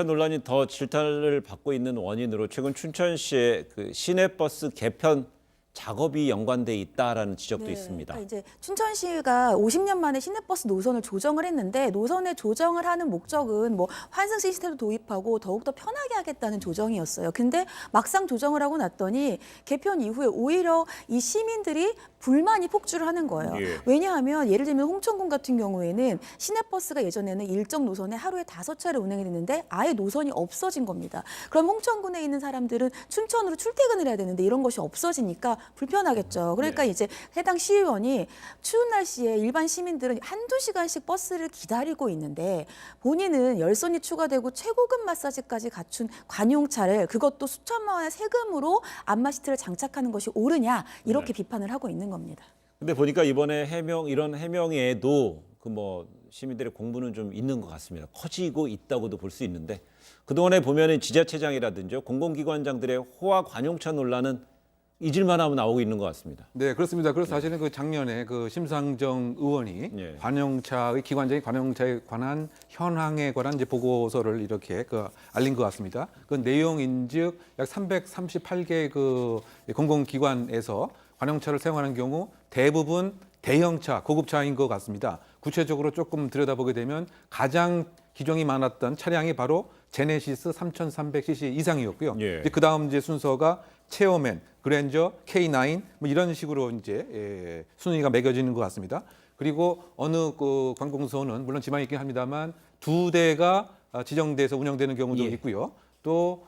논란이 더 질타를 받고 있는 원인으로 최근 춘천시의 그 시내버스 개편 작업이 연관돼 있다라는 지적도 있습니다. 그러니까 이제 춘천시가 50년 만에 시내버스 노선을 조정을 했는데 노선의 조정을 하는 목적은 뭐 환승 시스템도 도입하고 더욱더 편하게 하겠다는 조정이었어요. 근데 막상 조정을 하고 났더니 개편 이후에 오히려 이 시민들이 불만이 폭주를 하는 거예요. 예. 왜냐하면 예를 들면 홍천군 같은 경우에는 시내버스가 예전에는 일정 노선에 하루에 5차례 운행이 됐는데 아예 노선이 없어진 겁니다. 그럼 홍천군에 있는 사람들은 춘천으로 출퇴근을 해야 되는데 이런 것이 없어지니까 불편하겠죠. 그러니까 네. 이제 해당 시의원이 추운 날씨에 일반 시민들은 한두 시간씩 버스를 기다리고 있는데 본인은 열선이 추가되고 최고급 마사지까지 갖춘 관용차를 그것도 수천만 원의 세금으로 안마시트를 장착하는 것이 옳으냐 이렇게 비판을 하고 있는 겁니다. 근데 보니까 이번에 이런 해명에도 그 뭐 시민들의 공분은 좀 있는 것 같습니다. 커지고 있다고도 볼 수 있는데 그동안에 보면은 지자체장이라든지 공공기관장들의 호화 관용차 논란은 잊을만 하면 나오고 있는 것 같습니다. 네, 그렇습니다. 그래서 사실은 그 작년에 그 심상정 의원이 예. 관용차의 기관장이 관용차에 관한 현황에 관한 이제 보고서를 이렇게 알린 것 같습니다. 그 내용인즉 약 338개 그 공공기관에서 관용차를 사용하는 경우 대부분 대형차, 고급차인 것 같습니다. 구체적으로 조금 들여다보게 되면 가장 기종이 많았던 차량이 바로 제네시스 3300cc 이상이었고요. 예. 그 다음 이제 순서가 체어맨, 그랜저, K9 뭐 이런 식으로 이제 순위가 매겨지는 것 같습니다. 그리고 어느 그 관공서는 물론 지방이 있긴 합니다만 2대가 지정돼서 운영되는 경우도 예. 있고요. 또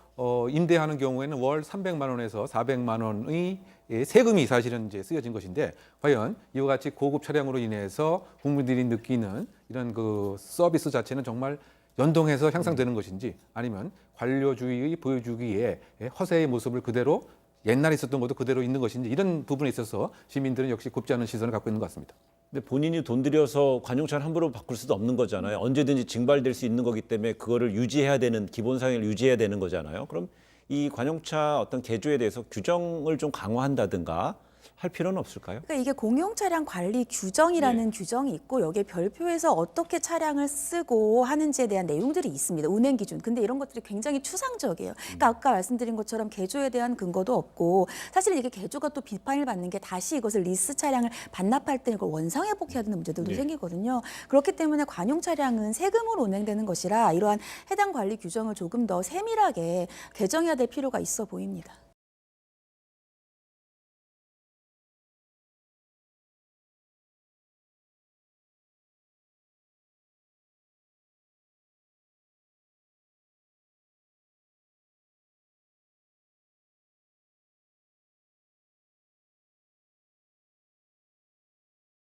임대하는 경우에는 월 300만 원에서 400만 원의 세금이 사실은 이제 쓰여진 것인데 과연 이와 같이 고급 차량으로 인해서 국민들이 느끼는 이런 그 서비스 자체는 정말 연동해서 향상되는 것인지 아니면 관료주의의 보여주기에 허세의 모습을 그대로 옛날에 있었던 것도 그대로 있는 것인지 이런 부분에 있어서 시민들은 역시 곱지 않은 시선을 갖고 있는 것 같습니다. 근데 본인이 돈 들여서 관용차를 함부로 바꿀 수도 없는 거잖아요. 언제든지 징발될 수 있는 거기 때문에 그거를 유지해야 되는 기본 상을 유지해야 되는 거잖아요. 그럼 이 관용차 어떤 개조에 대해서 규정을 좀 강화한다든가 할 필요는 없을까요? 그러니까 이게 공용 차량 관리 규정이라는 규정이 있고 여기에 별표에서 어떻게 차량을 쓰고 하는지에 대한 내용들이 있습니다. 운행 기준. 근데 이런 것들이 굉장히 추상적이에요. 그러니까 아까 말씀드린 것처럼 개조에 대한 근거도 없고 사실 이게 개조가 또 비판을 받는 게 다시 이것을 리스 차량을 반납할 때 이걸 원상 회복해야 되는 문제들도 생기거든요. 그렇기 때문에 관용 차량은 세금으로 운행되는 것이라 이러한 해당 관리 규정을 조금 더 세밀하게 개정해야 될 필요가 있어 보입니다.